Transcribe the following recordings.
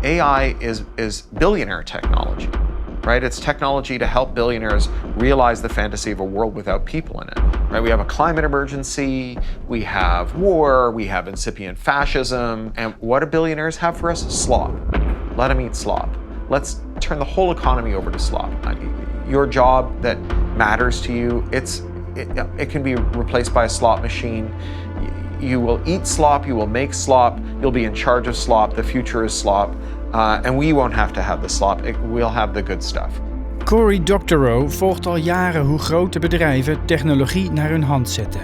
AI is billionaire technology, right? It's technology to help billionaires realize the fantasy of a world without people in it, right? We have a climate emergency, we have war, we have incipient fascism, and what do billionaires have for us? Slop. Let them eat slop. Let's turn the whole economy over to slop. Your job that matters to you, it can be replaced by a slot machine. You will eat slop, you will make slop, you'll be in charge of slop, the future is slop, and we won't have to have the slop, we'll have the good stuff. Cory Doctorow volgt al jaren hoe grote bedrijven technologie naar hun hand zetten.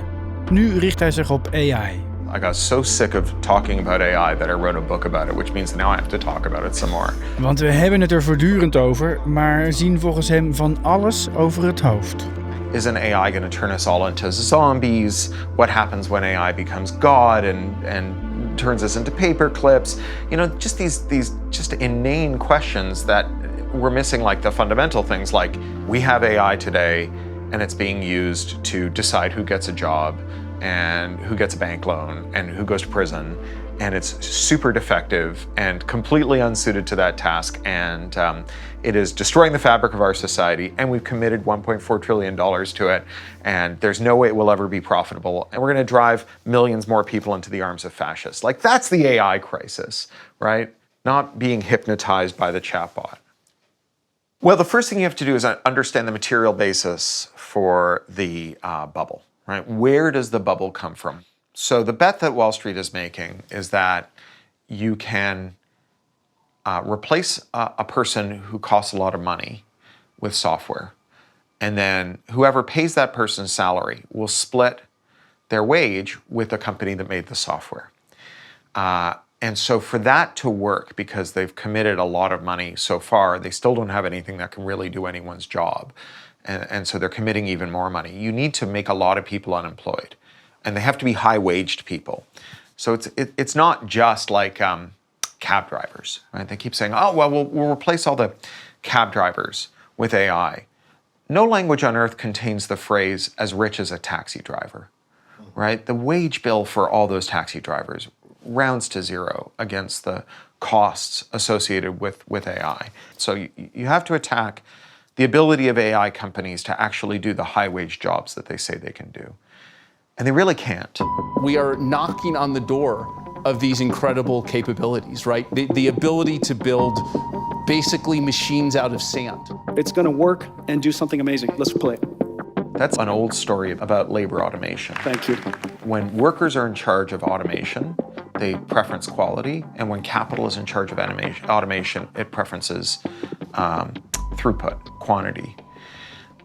Nu richt hij zich op AI. I got so sick of talking about AI that I wrote a book about it, which means now I have to talk about it some more. Want we hebben het er voortdurend over, maar zien volgens hem van alles over het hoofd. Isn't AI going to turn us all into zombies? What happens when AI becomes God and turns us into paperclips? You know, just these just inane questions that we're missing, like the fundamental things, like we have AI today and it's being used to decide who gets a job and who gets a bank loan and who goes to prison, and it's super defective and completely unsuited to that task, and it is destroying the fabric of our society, and we've committed $1.4 trillion to it, and there's no way it will ever be profitable, and we're going to drive millions more people into the arms of fascists. Like, that's the AI crisis, right? Not being hypnotized by the chatbot. Well, the first thing you have to do is understand the material basis for the bubble. Right? Where does the bubble come from? So the bet that Wall Street is making is that you can replace a person who costs a lot of money with software, and then whoever pays that person's salary will split their wage with the company that made the software. And so for that to work, because they've committed a lot of money so far, they still don't have anything that can really do anyone's job. And so they're committing even more money. You need to make a lot of people unemployed, and they have to be high-waged people. So it's not just like cab drivers, right? They keep saying, oh, well, we'll replace all the cab drivers with AI. No language on earth contains the phrase as rich as a taxi driver, right? The wage bill for all those taxi drivers rounds to zero against the costs associated with AI. So you have to attack the ability of AI companies to actually do the high-wage jobs that they say they can do. And they really can't. We are knocking on the door of these incredible capabilities, right? The ability to build basically machines out of sand. It's going to work and do something amazing. Let's play it. That's an old story about labor automation. Thank you. When workers are in charge of automation, they preference quality, and when capital is in charge of automation, it preferences throughput, quantity.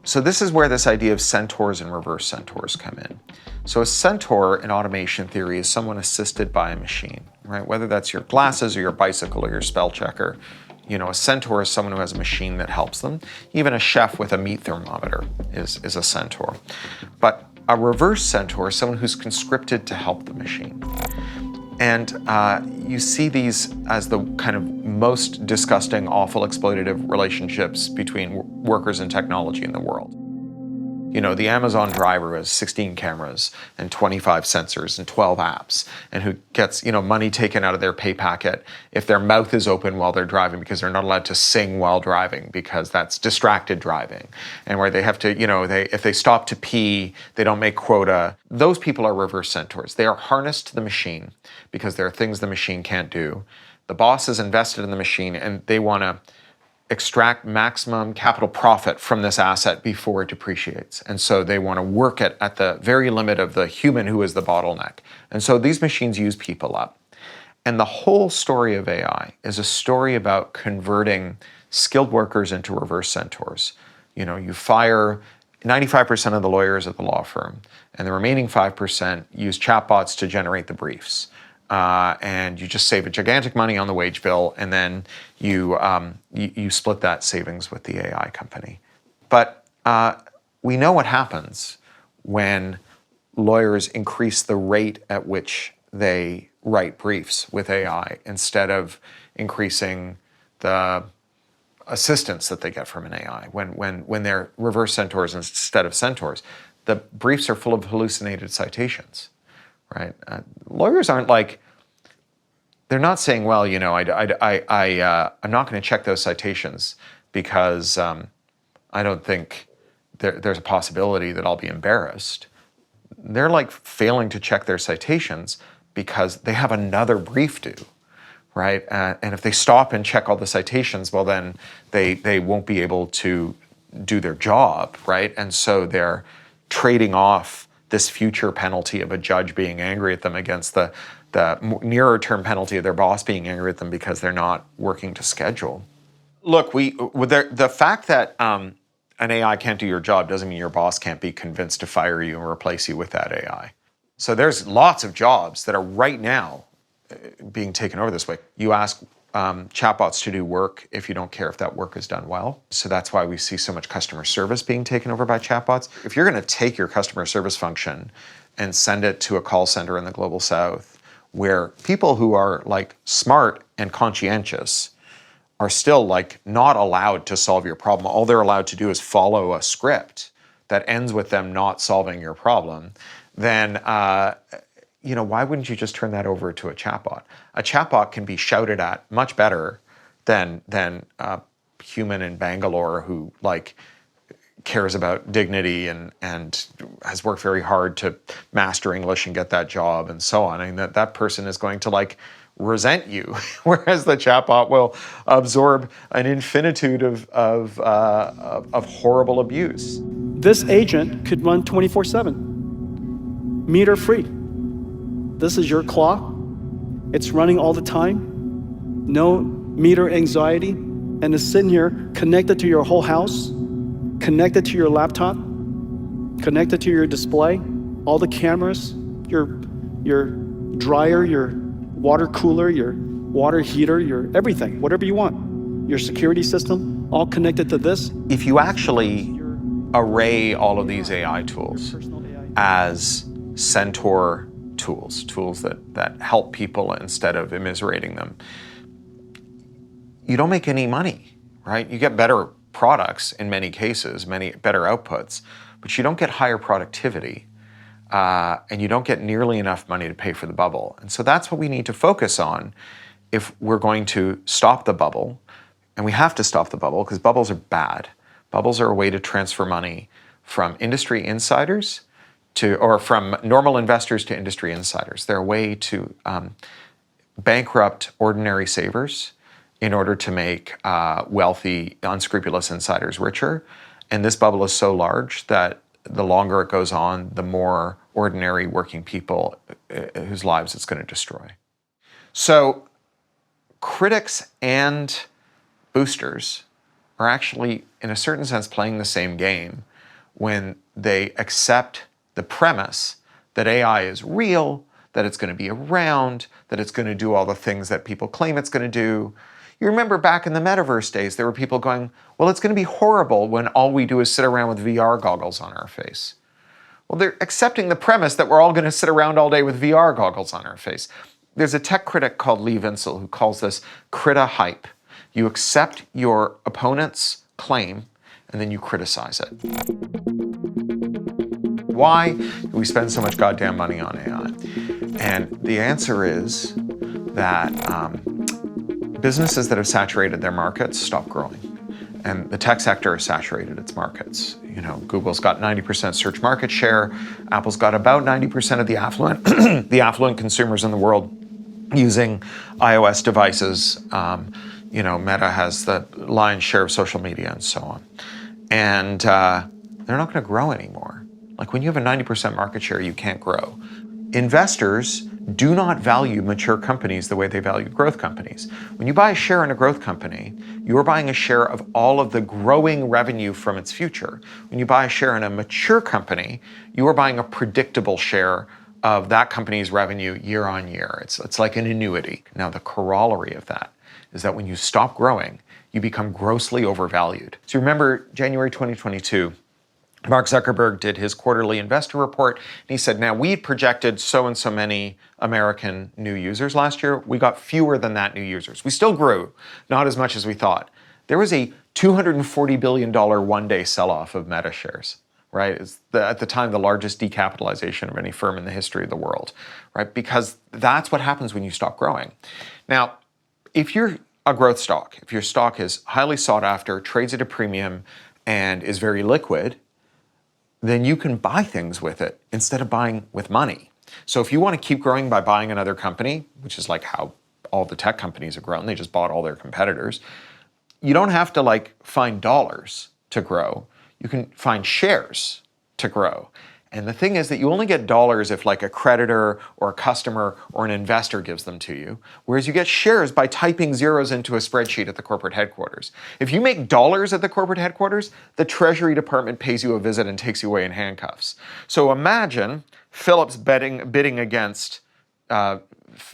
So this is where this idea of centaurs and reverse centaurs come in. So a centaur in automation theory is someone assisted by a machine, right? Whether that's your glasses or your bicycle or your spell checker. You know, a centaur is someone who has a machine that helps them. Even a chef with a meat thermometer is a centaur. But a reverse centaur is someone who's conscripted to help the machine. And you see these as the kind of most disgusting, awful, exploitative relationships between workers and technology in the world. You know, the Amazon driver has 16 cameras and 25 sensors and 12 apps, and who gets, you know, money taken out of their pay packet if their mouth is open while they're driving, because they're not allowed to sing while driving because that's distracted driving. And where they have to, you know, if they stop to pee, they don't make quota. Those people are reverse centaurs. They are harnessed to the machine because there are things the machine can't do. The boss is invested in the machine and they want to extract maximum capital profit from this asset before it depreciates. And so they want to work it at the very limit of the human who is the bottleneck. And so these machines use people up. And the whole story of AI is a story about converting skilled workers into reverse centaurs. You know, you fire 95% of the lawyers at the law firm, and the remaining 5% use chatbots to generate the briefs. And you just save a gigantic money on the wage bill, and then you split that savings with the AI company. But we know what happens when lawyers increase the rate at which they write briefs with AI instead of increasing the assistance that they get from an AI. When they're reverse centaurs instead of centaurs, the briefs are full of hallucinated citations. Right? Lawyers aren't like they're not saying, well, I'm not going to check those citations because I don't think there's a possibility that I'll be embarrassed. They're like failing to check their citations because they have another brief due, right? And if they stop and check all the citations, well, then they won't be able to do their job, right? And so they're trading off this future penalty of a judge being angry at them against the nearer term penalty of their boss being angry at them because they're not working to schedule. Look, the fact that an AI can't do your job doesn't mean your boss can't be convinced to fire you and replace you with that AI. So there's lots of jobs that are right now being taken over this way. You ask chatbots to do work if you don't care if that work is done well. So that's why we see so much customer service being taken over by chatbots. If you're going to take your customer service function and send it to a call center in the global south, where people who are like smart and conscientious are still like not allowed to solve your problem. All they're allowed to do is follow a script that ends with them not solving your problem, then why wouldn't you just turn that over to a chatbot? A chatbot can be shouted at much better than a human in Bangalore who like cares about dignity and has worked very hard to master English and get that job and so on. I mean, that person is going to like resent you, whereas the chatbot will absorb an infinitude of horrible abuse. This agent could run 24/7, meter free. This is your clock. It's running all the time. No meter anxiety. And it's sitting here connected to your whole house, connected to your laptop, connected to your display, all the cameras, your dryer, your water cooler, your water heater, your everything, whatever you want. Your security system, all connected to this. If you actually array all of these AI tools as centaur tools that help people instead of immiserating them, you don't make any money, right? You get better products in many cases, many better outputs, but you don't get higher productivity, and you don't get nearly enough money to pay for the bubble. And so that's what we need to focus on if we're going to stop the bubble. And we have to stop the bubble because bubbles are bad. Bubbles are a way to transfer money from industry insiders or from normal investors to industry insiders. They're a way to bankrupt ordinary savers in order to make wealthy, unscrupulous insiders richer. And this bubble is so large that the longer it goes on, the more ordinary working people whose lives it's going to destroy. So critics and boosters are actually, in a certain sense, playing the same game when they accept the premise that AI is real, that it's going to be around, that it's going to do all the things that people claim it's going to do. You remember back in the metaverse days, there were people going, well, it's going to be horrible when all we do is sit around with VR goggles on our face. Well, they're accepting the premise that we're all going to sit around all day with VR goggles on our face. There's a tech critic called Lee Vinsel who calls this crita hype. You accept your opponent's claim and then you criticize it. Why do we spend so much goddamn money on AI? And the answer is that businesses that have saturated their markets stop growing. And the tech sector has saturated its markets. Google's got 90% search market share. Apple's got about 90% of the affluent, the affluent consumers in the world using iOS devices. Meta has the lion's share of social media and so on. And they're not going to grow anymore. Like when you have a 90% market share, you can't grow. Investors do not value mature companies the way they value growth companies. When you buy a share in a growth company, you're buying a share of all of the growing revenue from its future. When you buy a share in a mature company, you are buying a predictable share of that company's revenue year on year. It's like an annuity. Now, the corollary of that is that when you stop growing, you become grossly overvalued. So remember January 2022, Mark Zuckerberg did his quarterly investor report, and he said, now we projected so and so many American new users last year. We got fewer than that new users. We still grew, not as much as we thought. There was a $240 billion one-day sell-off of Meta shares. right? It's at the time the largest decapitalization of any firm in the history of the world, right? Because that's what happens when you stop growing. Now, if you're a growth stock, if your stock is highly sought after, trades at a premium, and is very liquid, then you can buy things with it instead of buying with money. So if you want to keep growing by buying another company, which is like how all the tech companies have grown, they just bought all their competitors, you don't have to like find dollars to grow. You can find shares to grow. And the thing is that you only get dollars if like a creditor or a customer or an investor gives them to you, whereas you get shares by typing zeros into a spreadsheet at the corporate headquarters. If you make dollars at the corporate headquarters, the Treasury Department pays you a visit and takes you away in handcuffs. So imagine Philips bidding against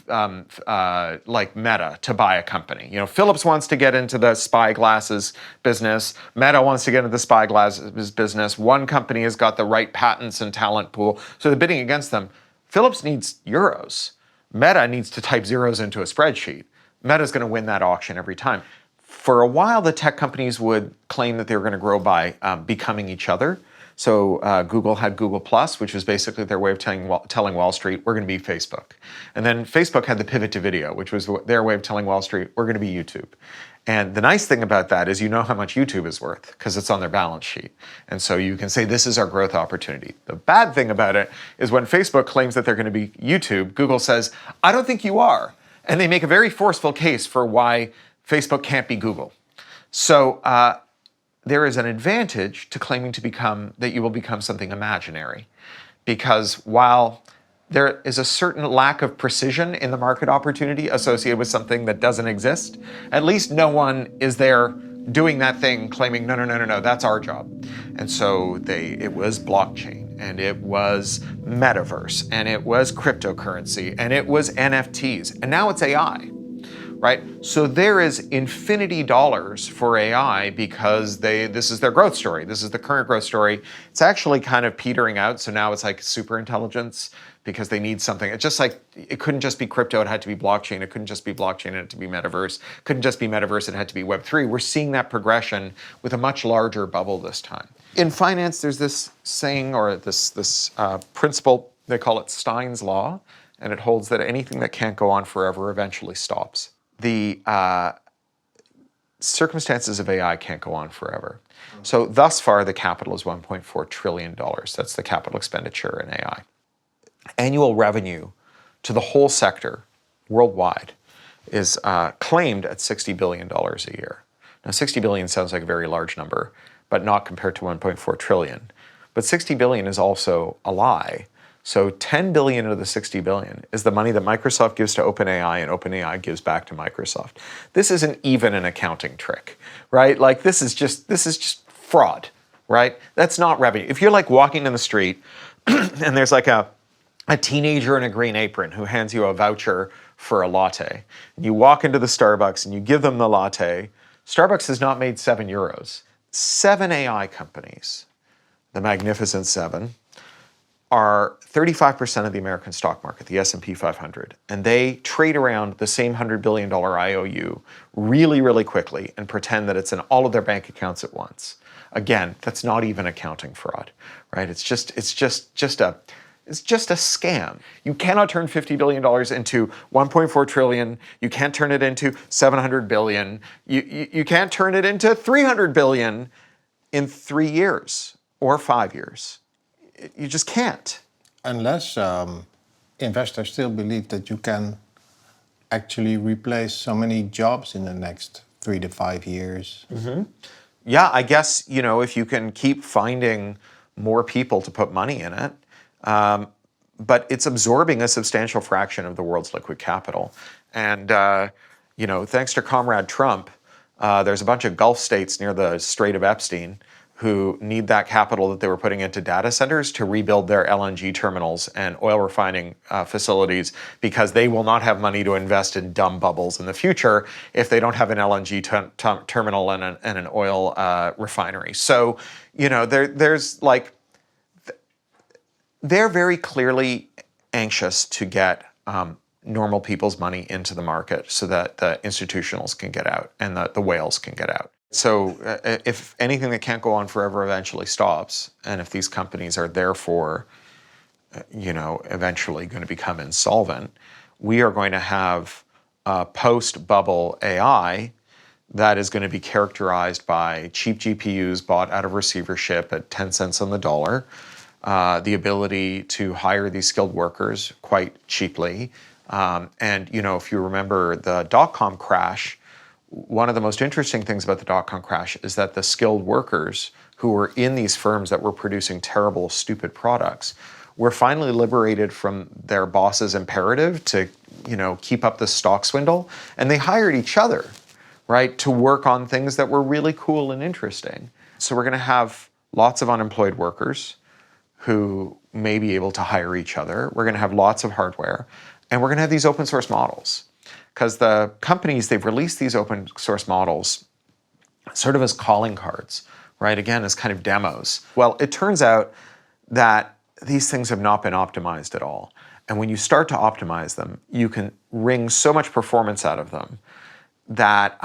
like Meta to buy a company. You know, Philips wants to get into the spy glasses business. Meta wants to get into the spy glasses business. One company has got the right patents and talent pool, so they're bidding against them. Philips needs euros. Meta needs to type zeros into a spreadsheet. Meta's going to win that auction every time. For a while, the tech companies would claim that they were going to grow by becoming each other. So Google had Google+, which was basically their way of telling Wall Street, we're going to be Facebook. And then Facebook had the pivot to video, which was their way of telling Wall Street, we're going to be YouTube. And the nice thing about that is you know how much YouTube is worth because it's on their balance sheet. And so you can say, this is our growth opportunity. The bad thing about it is when Facebook claims that they're going to be YouTube, Google says, I don't think you are. And they make a very forceful case for why Facebook can't be Google. So there is an advantage to claiming that you will become something imaginary. Because while there is a certain lack of precision in the market opportunity associated with something that doesn't exist, at least no one is there doing that thing claiming, no, that's our job. And so it was blockchain, and it was metaverse, and it was cryptocurrency, and it was NFTs, and now it's AI. Right? So there is infinity dollars for AI because this is their growth story. This is the current growth story. It's actually kind of petering out. So now it's like super intelligence because they need something. It's just like, it couldn't just be crypto, it had to be blockchain. It couldn't just be blockchain, it had to be metaverse. It couldn't just be metaverse, it had to be Web3. We're seeing that progression with a much larger bubble this time. In finance, there's this saying or this principle, they call it Stein's law, and it holds that anything that can't go on forever eventually stops. The circumstances of AI can't go on forever. So thus far, the capital is $1.4 trillion. That's the capital expenditure in AI. Annual revenue to the whole sector worldwide is claimed at $60 billion a year. Now, 60 billion sounds like a very large number, but not compared to 1.4 trillion. But 60 billion is also a lie. So 10 billion of the 60 billion is the money that Microsoft gives to OpenAI and OpenAI gives back to Microsoft. This isn't even an accounting trick, right? Like this is just fraud, right? That's not revenue. If you're like walking in the street and there's like a teenager in a green apron who hands you a voucher for a latte, and you walk into the Starbucks and you give them the latte, Starbucks has not made €7. 7 AI companies, the Magnificent Seven, are 35% of the American stock market, the S&P 500, and they trade around the same $100 billion IOU really, really quickly and pretend that it's in all of their bank accounts at once. Again, that's not even accounting fraud, right? It's just a scam. You cannot turn $50 billion into $1.4 trillion. You can't turn it into 700 billion. You can't turn it into 300 billion in 3 years or 5 years. You just can't. Unless investors still believe that you can actually replace so many jobs in the next 3 to 5 years. Mm-hmm. Yeah, I guess, if you can keep finding more people to put money in it, but it's absorbing a substantial fraction of the world's liquid capital. And, thanks to Comrade Trump, there's a bunch of Gulf states near the Strait of Epstein who need that capital that they were putting into data centers to rebuild their LNG terminals and oil refining facilities because they will not have money to invest in dumb bubbles in the future if they don't have an LNG terminal and an oil refinery. So, they're very clearly anxious to get normal people's money into the market so that the institutionals can get out and the whales can get out. So if anything that can't go on forever eventually stops, and if these companies are therefore, eventually going to become insolvent, we are going to have a post-bubble AI that is going to be characterized by cheap GPUs bought out of receivership at 10 cents on the dollar, the ability to hire these skilled workers quite cheaply. And if you remember the dot-com crash, one of the most interesting things about the dot-com crash is that the skilled workers who were in these firms that were producing terrible, stupid products were finally liberated from their boss's imperative to, keep up the stock swindle, and they hired each other, right, to work on things that were really cool and interesting. So we're going to have lots of unemployed workers who may be able to hire each other. We're going to have lots of hardware, and we're going to have these open source models. Because the companies, they've released these open source models sort of as calling cards, right? Again, as kind of demos. Well, it turns out that these things have not been optimized at all. And when you start to optimize them, you can wring so much performance out of them that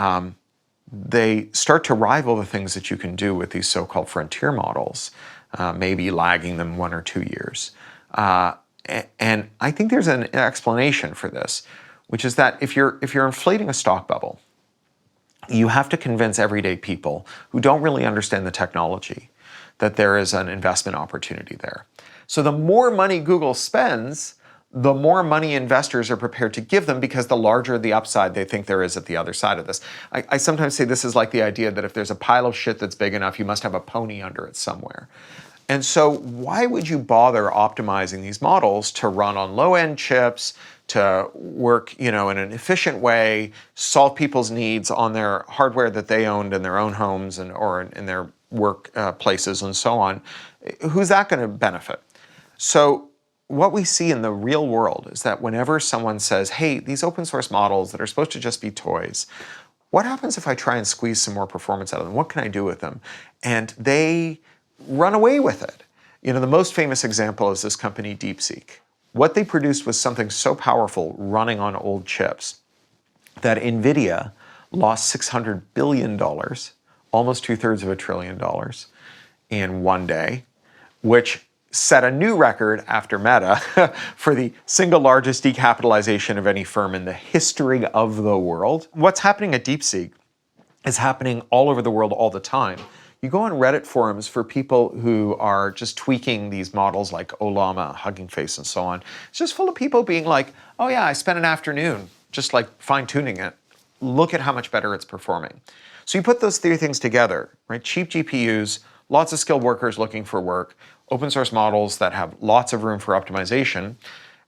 they start to rival the things that you can do with these so-called frontier models, maybe lagging them 1 or 2 years. And I think there's an explanation for this, which is that if you're inflating a stock bubble, you have to convince everyday people who don't really understand the technology that there is an investment opportunity there. So the more money Google spends, the more money investors are prepared to give them, because the larger the upside they think there is at the other side of this. I sometimes say this is like the idea that if there's a pile of shit that's big enough, you must have a pony under it somewhere. And so why would you bother optimizing these models to run on low-end chips, to work, in an efficient way, solve people's needs on their hardware that they owned in their own homes or in their work places and so on? Who's that going to benefit? So what we see in the real world is that whenever someone says, hey, these open source models that are supposed to just be toys, what happens if I try and squeeze some more performance out of them? What can I do with them? And they run away with it. The most famous example is this company, DeepSeek. What they produced was something so powerful running on old chips that NVIDIA lost $600 billion, almost 2/3 of $1 trillion in one day, which set a new record after Meta for the single largest decapitalization of any firm in the history of the world. What's happening at DeepSeek is happening all over the world all the time. You go on Reddit forums for people who are just tweaking these models like Olama, Hugging Face, and so on. It's just full of people being like, oh yeah, I spent an afternoon just like fine-tuning it. Look at how much better it's performing. So you put those three things together, right? Cheap GPUs, lots of skilled workers looking for work, open source models that have lots of room for optimization,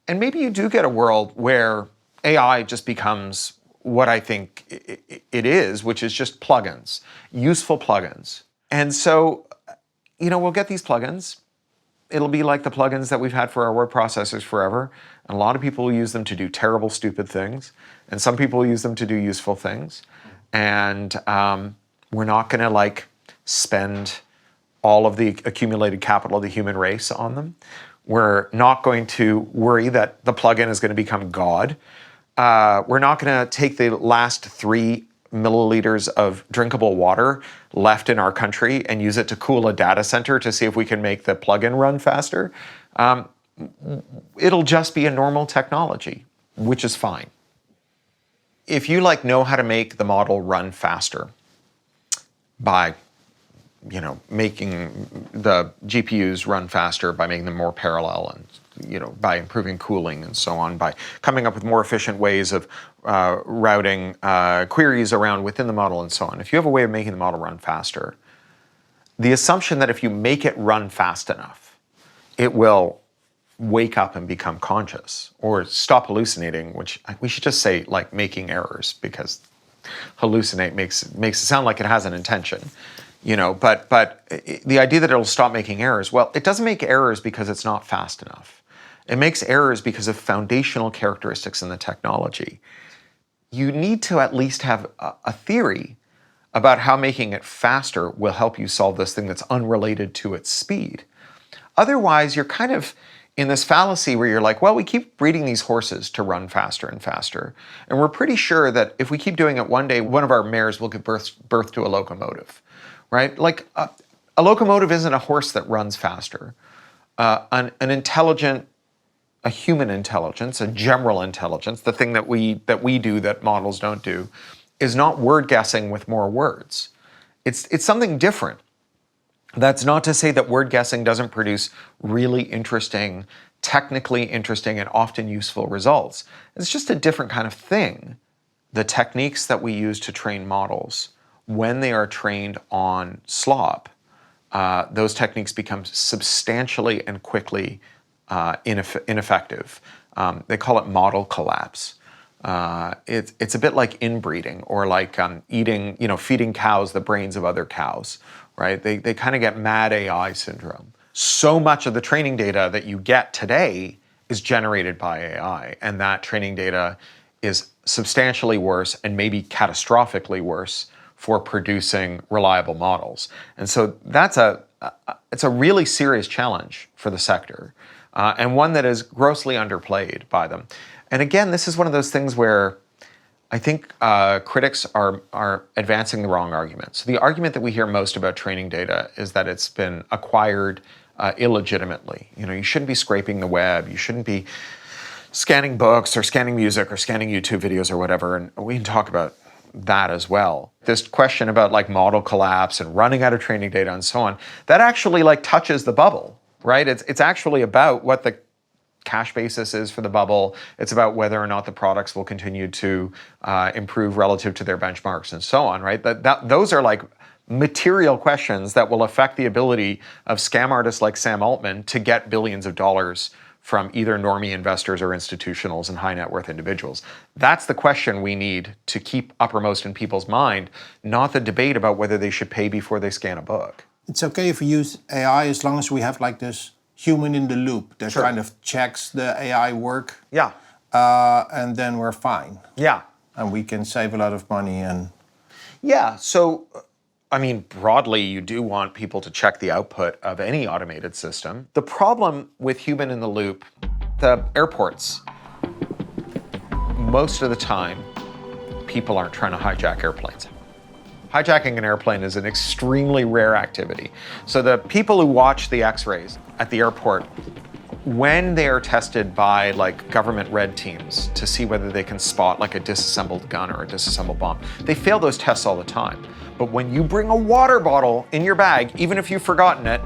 and maybe you do get a world where AI just becomes what I think it is, which is just plugins, useful plugins. And so, we'll get these plugins. It'll be like the plugins that we've had for our word processors forever. And a lot of people will use them to do terrible, stupid things. And some people will use them to do useful things. And we're not going to spend all of the accumulated capital of the human race on them. We're not going to worry that the plugin is going to become God. We're not going to take the last 3 milliliters of drinkable water left in our country and use it to cool a data center to see if we can make the plugin run faster. It'll just be a normal technology, which is fine. If you know how to make the model run faster by making the GPUs run faster, by making them more parallel, and by improving cooling and so on, by coming up with more efficient ways of routing queries around within the model and so on. If you have a way of making the model run faster, the assumption that if you make it run fast enough, it will wake up and become conscious or stop hallucinating, which we should just say making errors, because hallucinate makes it sound like it has an intention. But the idea that it'll stop making errors, well, it doesn't make errors because it's not fast enough. It makes errors because of foundational characteristics in the technology. You need to at least have a theory about how making it faster will help you solve this thing that's unrelated to its speed. Otherwise, you're kind of in this fallacy where you're like, well, we keep breeding these horses to run faster and faster. And we're pretty sure that if we keep doing it, one day, one of our mares will give birth to a locomotive, right? Like a locomotive isn't a horse that runs faster. An intelligent, a human intelligence, a general intelligence, the thing that we do that models don't do, is not word guessing with more words. It's something different. That's not to say that word guessing doesn't produce really interesting, technically interesting, and often useful results. It's just a different kind of thing. The techniques that we use to train models, when they are trained on slop, those techniques become substantially and quickly ineffective. They call it model collapse. It's a bit like inbreeding or like feeding cows the brains of other cows, right? They kind of get mad AI syndrome. So much of the training data that you get today is generated by AI, and that training data is substantially worse and maybe catastrophically worse for producing reliable models. And so it's a really serious challenge for the sector, and one that is grossly underplayed by them. And again, this is one of those things where I think critics are advancing the wrong argument. So the argument that we hear most about training data is that it's been acquired illegitimately. You shouldn't be scraping the web. You shouldn't be scanning books or scanning music or scanning YouTube videos or whatever. And we can talk about that as well. This question about like model collapse and running out of training data and so on, that actually like touches the bubble, right? It's actually about what the cash basis is for the bubble. It's about whether or not the products will continue to improve relative to their benchmarks and so on, right? Those are like material questions that will affect the ability of scam artists like Sam Altman to get billions of dollars from either normie investors or institutionals and high net worth individuals. That's the question we need to keep uppermost in people's mind, not the debate about whether they should pay before they scan a book. It's okay if we use AI as long as we have like this human in the loop that Sure. kind of checks the AI work. Yeah. And then we're fine. Yeah. And we can save a lot of money and... Yeah, so, I mean, broadly, you do want people to check the output of any automated system. The problem with human in the loop, the airports, most of the time, people aren't trying to hijack airplanes. Hijacking an airplane is an extremely rare activity. So the people who watch the X-rays at the airport, when they are tested by like government red teams to see whether they can spot like a disassembled gun or a disassembled bomb, they fail those tests all the time. But when you bring a water bottle in your bag, even if you've forgotten it,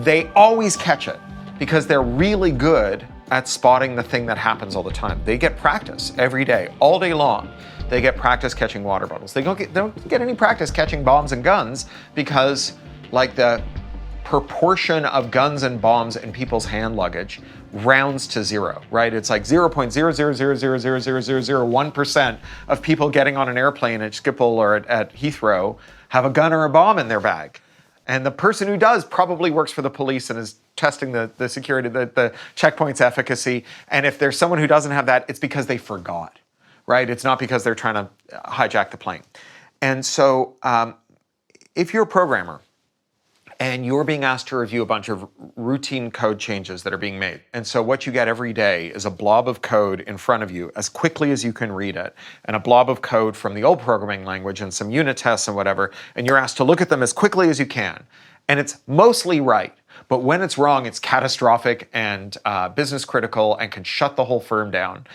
they always catch it because they're really good at spotting the thing that happens all the time. They get practice every day, all day long. They get practice catching water bottles. They don't get any practice catching bombs and guns because like the proportion of guns and bombs in people's hand luggage rounds to zero, right? It's like 0.000000001% of people getting on an airplane at Schiphol or at Heathrow have a gun or a bomb in their bag. And the person who does probably works for the police and is testing the security, the checkpoint's efficacy. And if there's someone who doesn't have that, it's because they forgot, right? It's not because they're trying to hijack the plane. And so if you're a programmer and you're being asked to review a bunch of routine code changes that are being made, and so what you get every day is a blob of code in front of you as quickly as you can read it, and a blob of code from the old programming language and some unit tests and whatever, and you're asked to look at them as quickly as you can. And it's mostly right, but when it's wrong, it's catastrophic and business critical and can shut the whole firm down.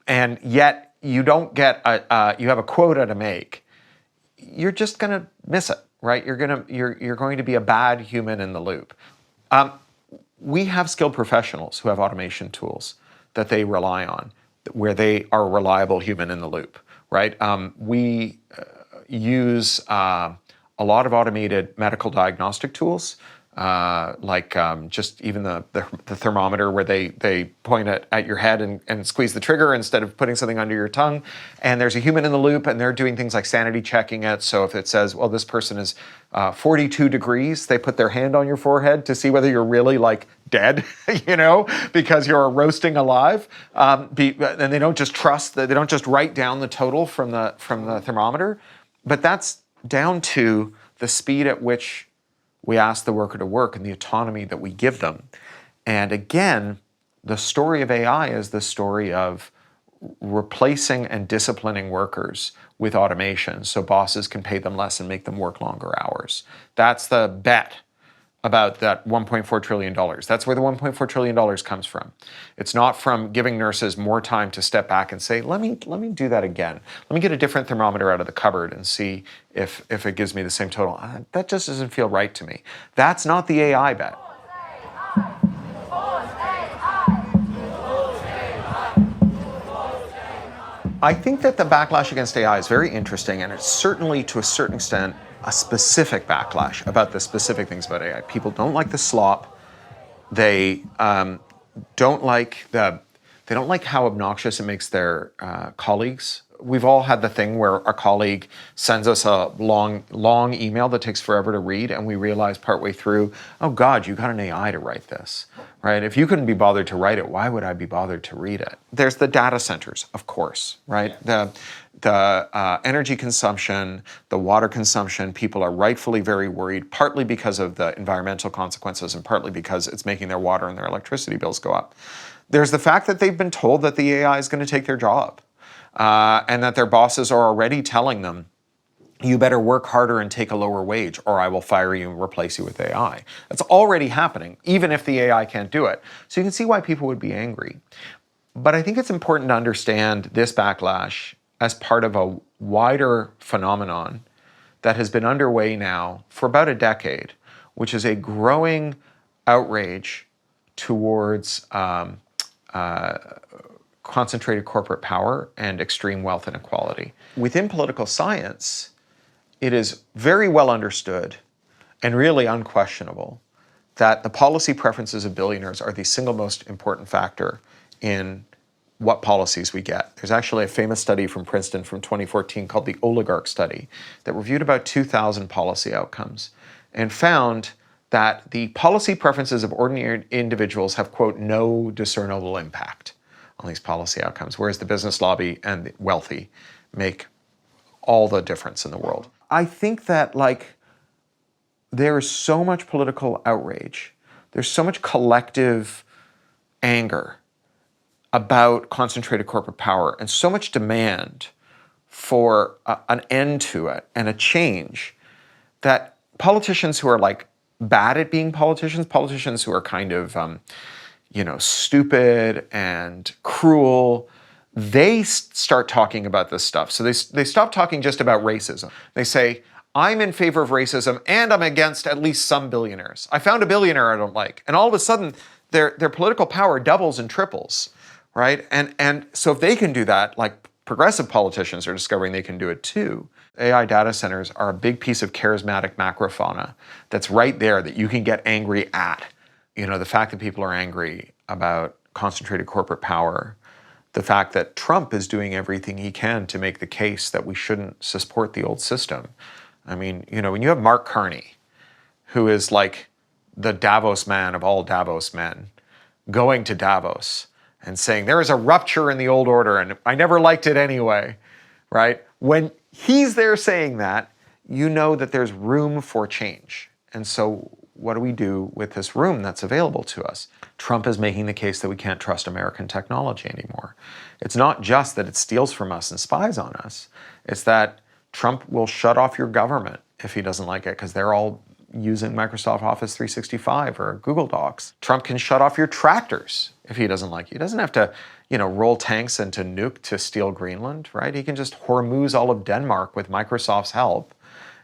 And yet you don't get you have a quota to make. You're just gonna miss it, right? You're going to be a bad human in the loop. We have skilled professionals who have automation tools that they rely on, where they are a reliable human in the loop, right? We use a lot of automated medical diagnostic tools, just even the thermometer where they point it at your head and squeeze the trigger instead of putting something under your tongue. And there's a human in the loop, and they're doing things like sanity checking it. So if it says, well, this person is 42 degrees, they put their hand on your forehead to see whether you're really like dead, because you're roasting alive. And they don't just trust that, they don't just write down the total from the thermometer, but that's down to the speed at which we ask the worker to work and the autonomy that we give them. And again, the story of AI is the story of replacing and disciplining workers with automation so bosses can pay them less and make them work longer hours. That's the bet about that $1.4 trillion. That's where the $1.4 trillion comes from. It's not from giving nurses more time to step back and say, let me do that again. Let me get a different thermometer out of the cupboard and see if it gives me the same total. That just doesn't feel right to me. That's not the AI bet. I think that the backlash against AI is very interesting, and it's certainly, to a certain extent, a specific backlash about the specific things about AI. People don't like the slop. They don't like how obnoxious it makes their colleagues. We've all had the thing where a colleague sends us a long email that takes forever to read, and we realize partway through, oh God, you got an AI to write this, right? If you couldn't be bothered to write it, why would I be bothered to read it? There's the data centers, of course, right? The energy consumption, the water consumption, people are rightfully very worried, partly because of the environmental consequences and partly because it's making their water and their electricity bills go up. There's the fact that they've been told that the AI is going to take their job. And that their bosses are already telling them, you better work harder and take a lower wage or I will fire you and replace you with AI. That's already happening, even if the AI can't do it. So you can see why people would be angry. But I think it's important to understand this backlash as part of a wider phenomenon that has been underway now for about a decade, which is a growing outrage towards concentrated corporate power and extreme wealth inequality. Within political science, it is very well understood and really unquestionable that the policy preferences of billionaires are the single most important factor in what policies we get. There's actually a famous study from Princeton from 2014 called the Oligarch Study that reviewed about 2,000 policy outcomes and found that the policy preferences of ordinary individuals have, quote, no discernible impact on these policy outcomes, whereas the business lobby and the wealthy make all the difference in the world. I think that, there is so much political outrage, there's so much collective anger about concentrated corporate power and so much demand for an end to it and a change that politicians who are bad at being politicians who are kind of stupid and cruel, they start talking about this stuff. So they stop talking just about racism. They say, I'm in favor of racism and I'm against at least some billionaires. I found a billionaire I don't like. And all of a sudden, their political power doubles and triples, right? And so if they can do that, progressive politicians are discovering they can do it too. AI data centers are a big piece of charismatic macrofauna that's right there that you can get angry at. The fact that people are angry about concentrated corporate power, the fact that Trump is doing everything he can to make the case that we shouldn't support the old system. I mean, when you have Mark Carney, who is the Davos man of all Davos men, going to Davos and saying, there is a rupture in the old order and I never liked it anyway, right? When he's there saying that, you know that there's room for change. And so what do we do with this room that's available to us? Trump is making the case that we can't trust American technology anymore. It's not just that it steals from us and spies on us. It's that Trump will shut off your government if he doesn't like it because they're all using Microsoft Office 365 or Google Docs. Trump can shut off your tractors if he doesn't like you. He doesn't have to, roll tanks into nuke to steal Greenland, right? He can just Hormuz all of Denmark with Microsoft's help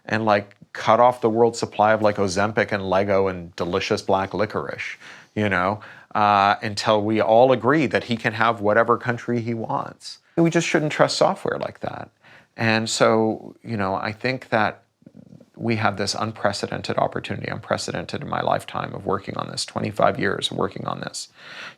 and cut off the world supply of Ozempic and Lego and delicious black licorice, until we all agree that he can have whatever country he wants. We just shouldn't trust software like that. And so, I think that we have this unprecedented opportunity, unprecedented in my lifetime of working on this, 25 years of working on this,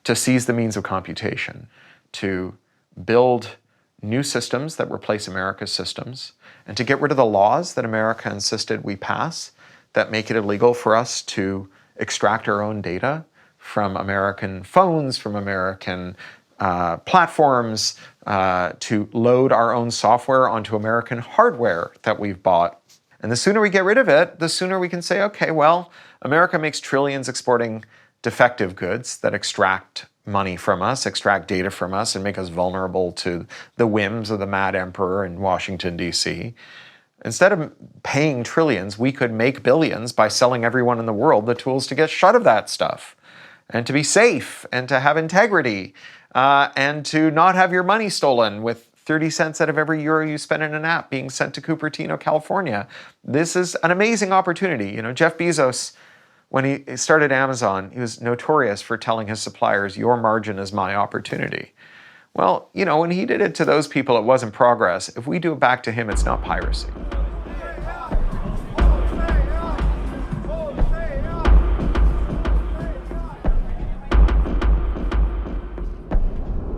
to seize the means of computation, to build new systems that replace America's systems, and to get rid of the laws that America insisted we pass that make it illegal for us to extract our own data from American phones, from American platforms, to load our own software onto American hardware that we've bought. And the sooner we get rid of it, the sooner we can say, okay, well, America makes trillions exporting defective goods that extract money from us, extract data from us, and make us vulnerable to the whims of the mad emperor in Washington, D.C. Instead of paying trillions, we could make billions by selling everyone in the world the tools to get shut of that stuff, and to be safe, and to have integrity, and to not have your money stolen with 30 cents out of every euro you spend in an app being sent to Cupertino, California. This is an amazing opportunity. You know, Jeff Bezos, when he started Amazon, he was notorious for telling his suppliers, your margin is my opportunity. Well, you know, when he did it to those people, it wasn't progress. If we do it back to him, it's not piracy.